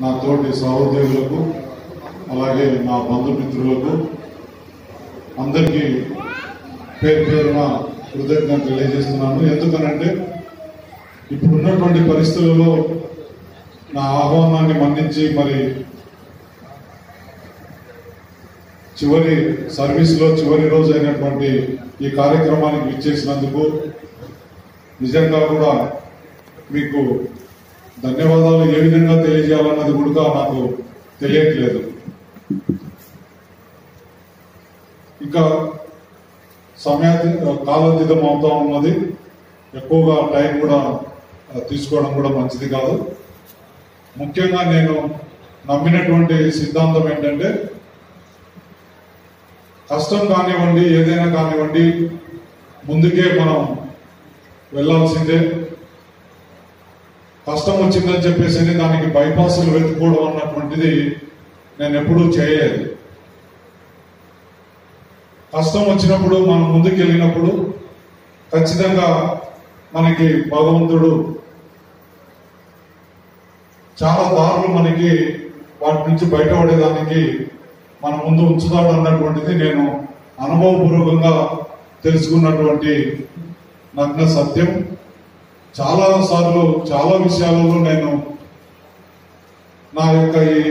నా తోటి సహోదరులకు అలాగే నా బంధుమిత్రులకు అందరికీ పేరు పేరున కృతజ్ఞతలు తెలియజేస్తున్నాను. ఎందుకనంటే ఇప్పుడున్నటువంటి పరిస్థితులలో నా ఆహ్వానాన్ని మన్నించి మరి చివరి సర్వీస్లో చివరి రోజు అయినటువంటి ఈ కార్యక్రమానికి విచ్చేసినందుకు నిజంగా కూడా మీకు ధన్యవాదాలు ఏ విధంగా తెలియజేయాలన్నది కూడా నాకు తెలియట్లేదు. ఇంకా కాలాతీతం అవుతా ఉన్నది. ఎక్కువగా టైం కూడా తీసుకోవడం కూడా మంచిది కాదు. ముఖ్యంగా నేను నమ్మినటువంటి సిద్ధాంతం ఏంటంటే కష్టం కానివ్వండి ఏదైనా కానివ్వండి ముందుకే మనం వెళ్ళాల్సిందే. కష్టం వచ్చిందని చెప్పేసి దానికి బైపాసులు వెతుక్కోవడం అన్నటువంటిది నేను ఎప్పుడూ చేయలేదు. కష్టం వచ్చినప్పుడు మనం ముందుకు వెళ్ళినప్పుడు ఖచ్చితంగా మనకి భగవంతుడు చాలా దారులు మనకి వాటి నుంచి బయటపడేదానికి మన ముందు ఉంచుతాడు అన్నటువంటిది నేను అనుభవపూర్వకంగా తెలుసుకున్నటువంటి నగ్న సత్యం. చాలా సార్లు చాలా విషయాలలో నేను నా యొక్క ఈ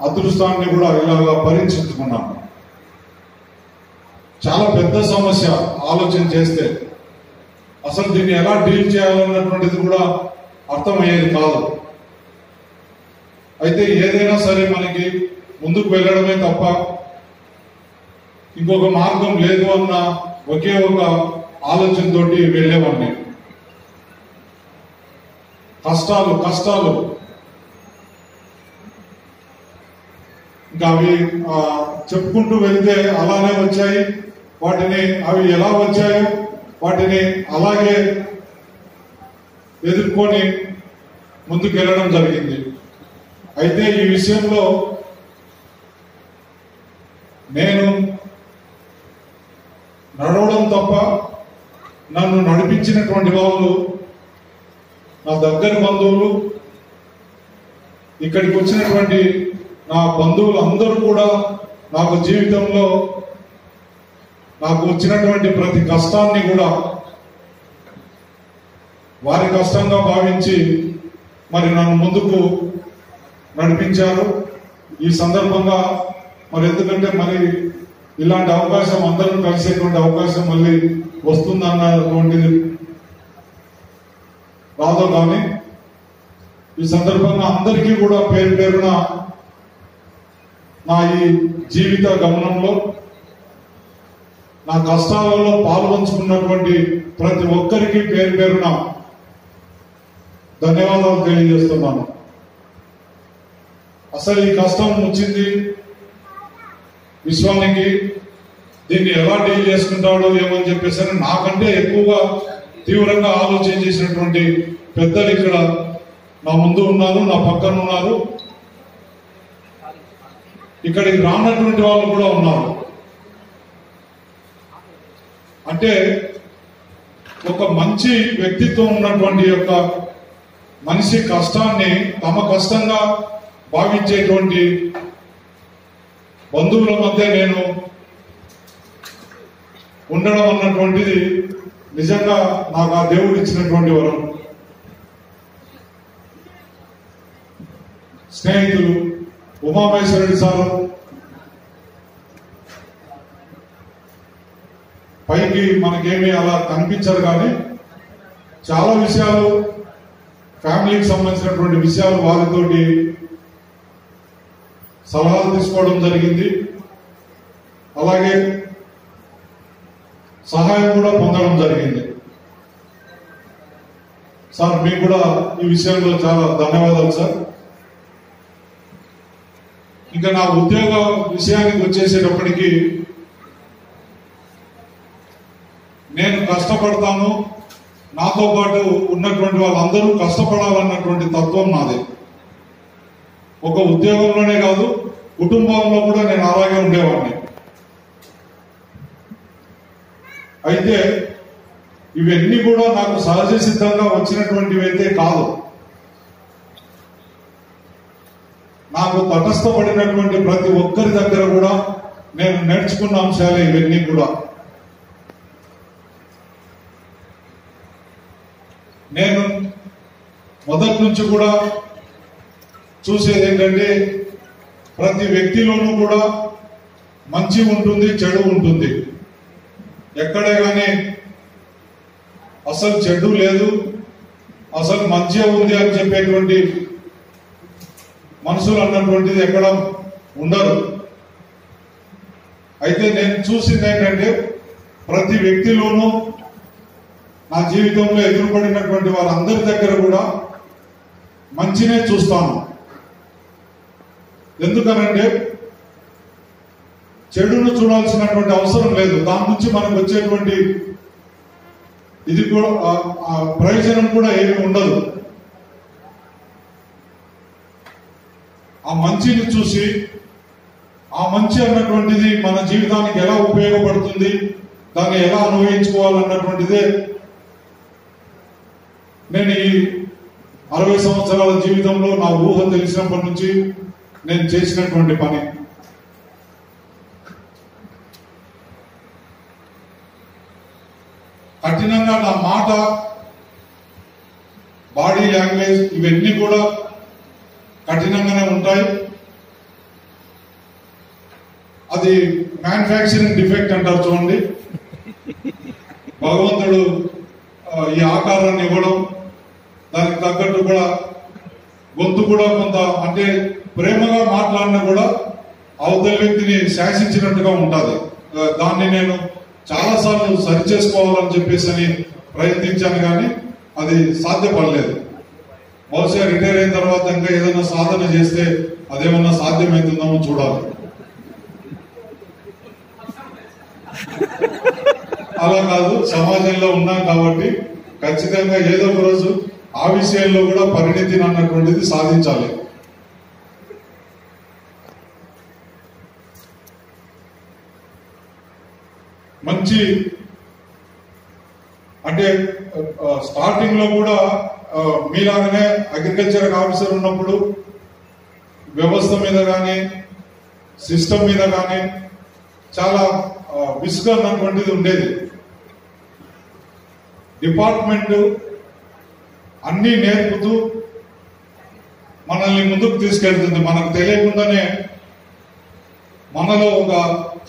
అదృష్టాన్ని కూడా ఇలాగా పరీక్షించుకున్నాను. చాలా పెద్ద సమస్య ఆలోచన చేస్తే అసలు దీన్ని ఎలా డీల్ చేయాలన్నటువంటిది కూడా అర్థమయ్యేది కాదు. అయితే ఏదైనా సరే మనకి ముందుకు వెళ్ళడమే తప్ప ఇంకొక మార్గం లేదు అన్న ఒకే ఒక ఆలోచనతోటి వెళ్ళేవాడిని. కష్టాలు ఇంకా అవి చెప్పుకుంటూ వెళ్తే అలానే వచ్చాయి. వాటిని అవి ఎలా వచ్చాయో వాటిని అలాగే ఎదుర్కొని ముందుకు వెళ్ళడం జరిగింది. అయితే ఈ విషయంలో నేను నడవడం తప్ప నన్ను నడిపించినటువంటి వాళ్ళు నా దగ్గర బంధువులు, ఇక్కడికి వచ్చినటువంటి నా బంధువులు అందరూ కూడా నాకు జీవితంలో నాకు వచ్చినటువంటి ప్రతి కష్టాన్ని కూడా వారి కష్టంగా భావించి మరి నన్ను ముందుకు నడిపించారు. ఈ సందర్భంగా మరి ఎందుకంటే మరి ఇలాంటి అవకాశం అందరూ కలిసేటువంటి అవకాశం మళ్ళీ వస్తుందన్నటువంటిది రాదో కానీ ఈ సందర్భంగా అందరికీ కూడా పేరు పేరున నా ఈ జీవిత గమనంలో నా కష్టాలలో పాల్పంచుకున్నటువంటి ప్రతి ఒక్కరికి పేరు పేరున ధన్యవాదాలు తెలియజేస్తున్నాను. అసలు ఈ కష్టం వచ్చింది విశ్వానికి, దీన్ని ఎలా డీల్ చేసుకుంటాడో ఏమని చెప్పేసి నాకంటే ఎక్కువగా తీవ్రంగా ఆలోచన చేసినటువంటి పెద్దలు ఇక్కడ నా ముందు ఉన్నారు, నా పక్కన ఉన్నారు, ఇక్కడికి రానటువంటి వాళ్ళు కూడా ఉన్నారు. అంటే ఒక మంచి వ్యక్తిత్వం ఉన్నటువంటి యొక్క మనిషి కష్టాన్ని తమ కష్టంగా భావించేటువంటి బంధువుల మధ్య నేను ఉండడం అన్నటువంటిది నిజంగా నాకు ఆ దేవుడు ఇచ్చినటువంటి వరం. స్నేహితులు ఉమామహేశ్వరరెడ్డి సారు పైకి మనకేమీ అలా కనిపించరు కానీ చాలా విషయాలు ఫ్యామిలీకి సంబంధించినటువంటి విషయాలు వారితోటి సలహాలు తీసుకోవడం జరిగింది. అలాగే సహాయం కూడా పొందడం జరిగింది. సార్ మీకు కూడా ఈ విషయంలో చాలా ధన్యవాదాలు సార్. ఇంకా నా ఉద్యోగ విషయానికి వచ్చేసేటప్పటికీ నేను కష్టపడతాను, నాతో పాటు ఉన్నటువంటి వాళ్ళందరూ కష్టపడాలన్నటువంటి తత్వం నాది. ఒక ఉద్యోగంలోనే కాదు కుటుంబంలో కూడా నేను అలాగే ఉండేవాడిని. అయితే ఇవన్నీ కూడా నాకు సహజ సిద్ధంగా వచ్చినటువంటివి అయితే కాదు. నాకు తటస్థపడినటువంటి ప్రతి ఒక్కరి దగ్గర కూడా నేను నేర్చుకున్న అంశాలే ఇవన్నీ కూడా. నేను మొదటి నుంచి కూడా చూసేది ఏంటంటే ప్రతి వ్యక్తిలోనూ కూడా మంచి ఉంటుంది, చెడు ఉంటుంది. ఎక్కడే కానీ అసలు చెడు లేదు, అసలు మంచి ఉంది అని చెప్పేటువంటి మనుషులు అన్నటువంటిది ఎక్కడ ఉండరు. అయితే నేను చూసింది ఏంటంటే ప్రతి వ్యక్తిలోనూ నా జీవితంలో ఎదురుపడినటువంటి వారందరి దగ్గర కూడా మంచినే చూస్తాను. ఎందుకనంటే చెడును చూడాల్సినటువంటి అవసరం లేదు. దాని నుంచి మనకు వచ్చేటువంటి ఇది కూడా ప్రయోజనం కూడా ఏమీ ఉండదు. ఆ మంచిని చూసి ఆ మంచి అన్నటువంటిది మన జీవితానికి ఎలా ఉపయోగపడుతుంది, దాన్ని ఎలా అనుభవించుకోవాలన్నటువంటిదే నేను ఈ 60 సంవత్సరాల జీవితంలో నా ఊహ తెలిసినప్పటి నుంచి నేను చేసినటువంటి పని. కఠినంగా నా మాట, బాడీ లాంగ్వేజ్ ఇవన్నీ కూడా కఠినంగానే ఉంటాయి. అది మ్యానుఫ్యాక్చరింగ్ డిఫెక్ట్ అంటారు చూడండి. భగవంతుడు ఈ ఆకారాన్ని ఇవ్వడం, దానికి తగ్గట్టు కూడా గొంతు కూడా కొంత అంటే ప్రేమగా మాట్లాడినా కూడా అవతల వ్యక్తిని శాసించినట్టుగా ఉంటుంది. దాన్ని నేను చాలాసార్లు సరి చేసుకోవాలని చెప్పేసి ప్రయత్నించాను, కానీ అది సాధ్యపడలేదు. బహుశా రిటైర్ అయిన తర్వాత ఇంకా ఏదైనా సాధన చేస్తే అదేమన్నా సాధ్యమవుతుందేమో చూడాలి. అలా కాదు, సమాజంలో ఉన్నాం కాబట్టి ఖచ్చితంగా ఏదో ఒక రోజు ఆ విషయంలో కూడా పరిణితిని అన్నటువంటిది సాధించాలి. మంచి అంటే స్టార్టింగ్ లో కూడా మీలాగానే అగ్రికల్చర్ ఆఫీసర్ ఉన్నప్పుడు వ్యవస్థ మీద కానీ సిస్టమ్ మీద కానీ చాలా విసుగు అన్నటువంటిది ఉండేది. డిపార్ట్మెంట్ అన్ని నేర్పుతూ మనల్ని ముందుకు తీసుకెళ్తుంది. మనకు తెలియకుండానే మనలో ఒక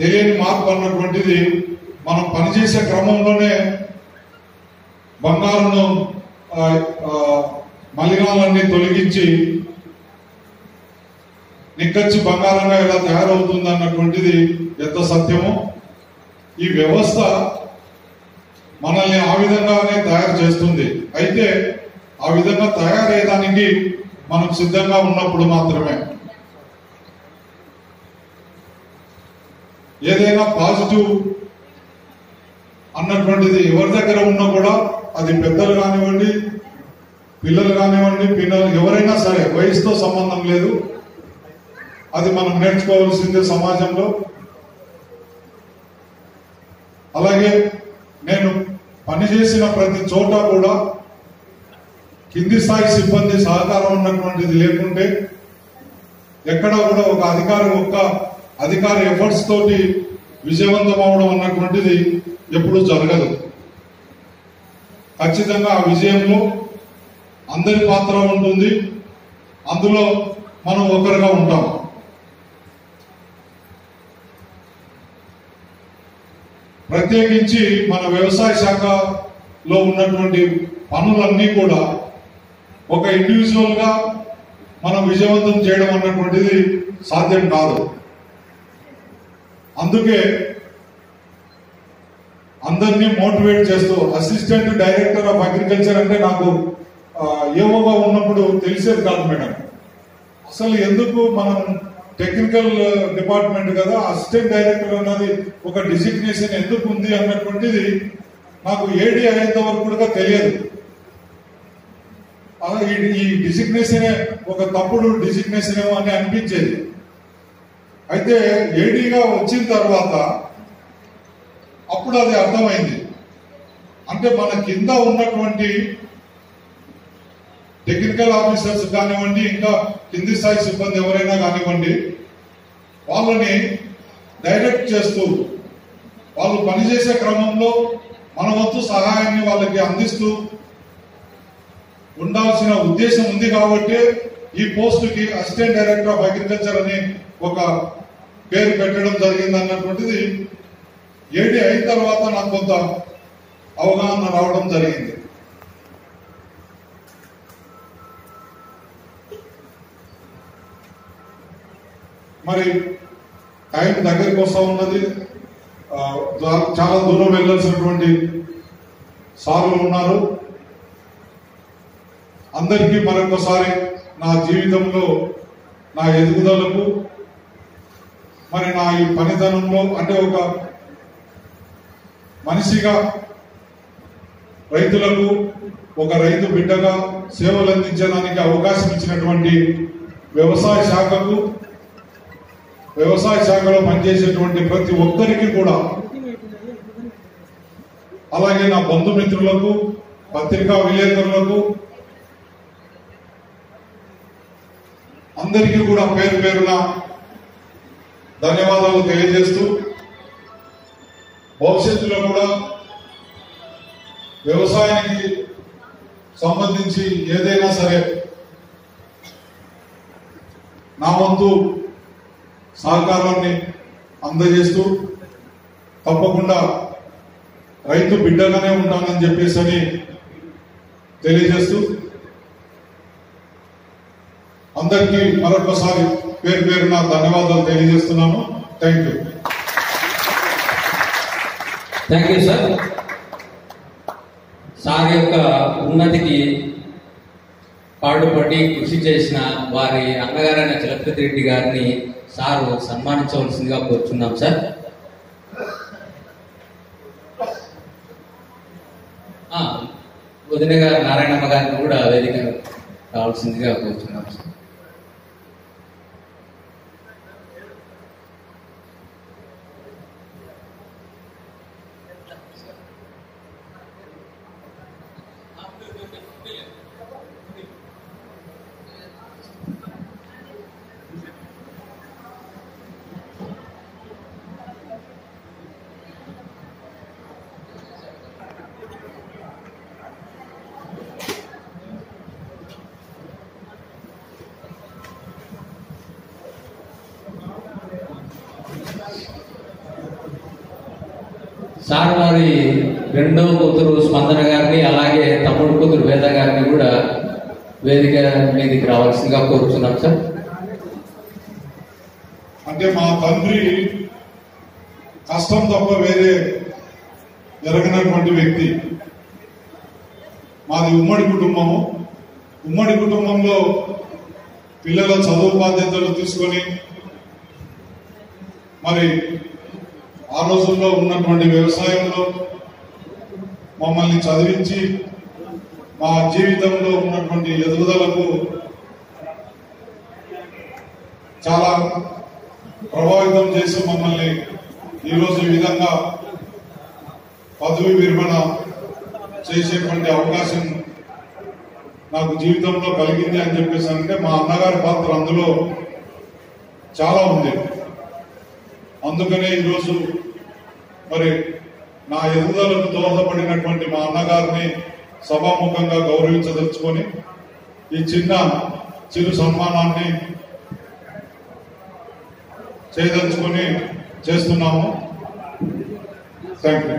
తెలియని మార్పు అన్నటువంటిది మనం పనిచేసే క్రమంలోనే బంగారును మలినాలన్నీ తొలగించి నిక్కచ్చి బంగారంగా ఎలా తయారవుతుంది అన్నటువంటిది ఎంత సత్యమో, ఈ వ్యవస్థ మనల్ని ఆ విధంగానే తయారు చేస్తుంది. అయితే ఆ విధంగా తయారయ్యేదానికి మనం సిద్ధంగా ఉన్నప్పుడు మాత్రమే. ఏదైనా పాజిటివ్ అన్నటువంటిది ఎవరి దగ్గర ఉన్నా కూడా, అది పెద్దలు కానివ్వండి, పిల్లలు కానివ్వండి, పిల్లలు ఎవరైనా సరే, వయసుతో సంబంధం లేదు. అది మనం నేర్చుకోవాల్సిందే సమాజంలో. అలాగే నేను పనిచేసిన ప్రతి చోట కూడా కింది స్థాయి సిబ్బంది సహకారం ఉన్నటువంటిది లేకుంటే ఎక్కడ కూడా ఒక అధికారి ఎఫర్ట్స్ తోటి విజయవంతం అవడం అన్నటువంటిది ఎప్పుడూ జరగదు. ఖచ్చితంగా ఆ విజయంలో అందరి పాత్ర ఉంటుంది. అందులో మనం ఒకరుగా ఉంటాం. ప్రత్యేకించి మన వ్యవసాయ శాఖలో ఉన్నటువంటి పనులన్నీ కూడా ఒక ఇండివిజువల్ గా మనం విజయవంతం చేయడం అన్నటువంటిది సాధ్యం కాదు. అందుకే అందరినీ మోటివేట్ చేస్తూ, అసిస్టెంట్ డైరెక్టర్ ఆఫ్ అగ్రికల్చర్ అంటే నాకు ఏవోగా ఉన్నప్పుడు తెలిసేది కాదు మేడం. అసలు ఎందుకు మనం టెక్నికల్ డిపార్ట్మెంట్ కదా, అసిస్టెంట్ డైరెక్టర్ అన్నది ఒక డిజిగ్నేషన్ ఎందుకు ఉంది అన్నటువంటిది నాకు ఏడీ అయ్యేంత వరకు కూడా తెలియదు. ఈ డిజిగ్నేషనే ఒక తప్పుడు డిజిగ్నేషన్ ఏమో అని అనిపించేది. అయితే ఏడీగా వచ్చిన తర్వాత అప్పుడు అది అర్థమైంది. అంటే మన కింద ఉన్నటువంటి టెక్నికల్ ఆఫీసర్స్ కానివ్వండి, ఇంకా కింది స్థాయి సిబ్బంది ఎవరైనా కానివ్వండి, వాళ్ళని డైరెక్ట్ చేస్తూ వాళ్ళు పనిచేసే క్రమంలో మన వంతు సహాయాన్ని వాళ్ళకి అందిస్తూ ఉండాల్సిన ఉద్దేశం ఉంది. కాబట్టి ఈ పోస్టుకి అసిస్టెంట్ డైరెక్టర్ ఆఫ్ అగ్రికల్చర్ అని ఒక పేరు పెట్టడం జరిగింది అన్నటువంటిది ఏడి అయిన తర్వాత నాకు కొంత అవగాహన రావడం జరిగింది. మరి టైం దగ్గరికి వస్తూ ఉన్నది. చాలా దూరం వెళ్ళాల్సినటువంటి సార్లు ఉన్నారు. అందరికీ మరొకసారి నా జీవితంలో నా ఎదుగుదలకు మరి నా ఈ పనితనంలో అంటే ఒక మనిషిగా రైతులకు ఒక రైతు బిడ్డగా సేవలు అందించడానికి అవకాశం ఇచ్చినటువంటి వ్యవసాయ శాఖకు, వ్యవసాయ శాఖలో పనిచేసేటువంటి ప్రతి ఒక్కరికి కూడా, అలాగే నా బంధుమిత్రులకు, పత్రికా విలేకరులకు అందరికీ కూడా పేరు పేరున ధన్యవాదాలు తెలియజేస్తూ, భవిష్యత్తులో కూడా వ్యవసాయానికి సంబంధించి ఏదైనా సరే నా వంతు సహకారాన్ని అందజేస్తూ తప్పకుండా రైతు బిడ్డగానే ఉంటానని చెప్పేసి తెలియజేస్తూ అందరికీ మరొకసారి పేరు పేరున ధన్యవాదాలు తెలియజేస్తున్నాను. Thank you. Thank you sir. Sir యొక్క ఉన్నతికి పాటుపడి కృషి చేసిన వారి అన్నగారైన చలపతి రెడ్డి గారిని సారు సన్మానించవలసిందిగా కోరుచున్నాం సార్. వదిన గారు నారాయణమ్మ గారిని కూడా వేదిక కావాల్సిందిగా కోరుచున్నాం సార్. సార్ వారి రెండవ కూతురు స్పందన గారిని, అలాగే తమ్ముడు కూతురు వేద గారిని కూడా వేదిక మీదకి రావాల్సిందిగా కోరుతున్నాం సార్. అంటే మా తండ్రి కష్టం తప్ప వేరే జరగనటువంటి వ్యక్తి. మాది ఉమ్మడి కుటుంబము. ఉమ్మడి కుటుంబంలో పిల్లల చదువు బాధ్యతలు తీసుకొని మరి ఆ రోజుల్లో ఉన్నటువంటి వ్యవసాయంలో మమ్మల్ని చదివించి మా జీవితంలో ఉన్నటువంటి ఎదుగుదలకు చాలా ప్రభావితం చేసి మమ్మల్ని ఈరోజు ఈ విధంగా పదవి విరమణ చేసేటువంటి అవకాశం నాకు జీవితంలో కలిగింది అని చెప్పేసి అంటే మా అన్నగారి పాత్ర అందులో చాలా ఉంది. అందుకనే ఈరోజు మరి నా ఎదుగుదలకు దోహదపడినటువంటి మా అన్నగారిని సభాముఖంగా గౌరవించదలుచుకొని ఈ చిరు సన్మానాన్ని చేయదలుచుకొని చేస్తున్నాము. Thank you.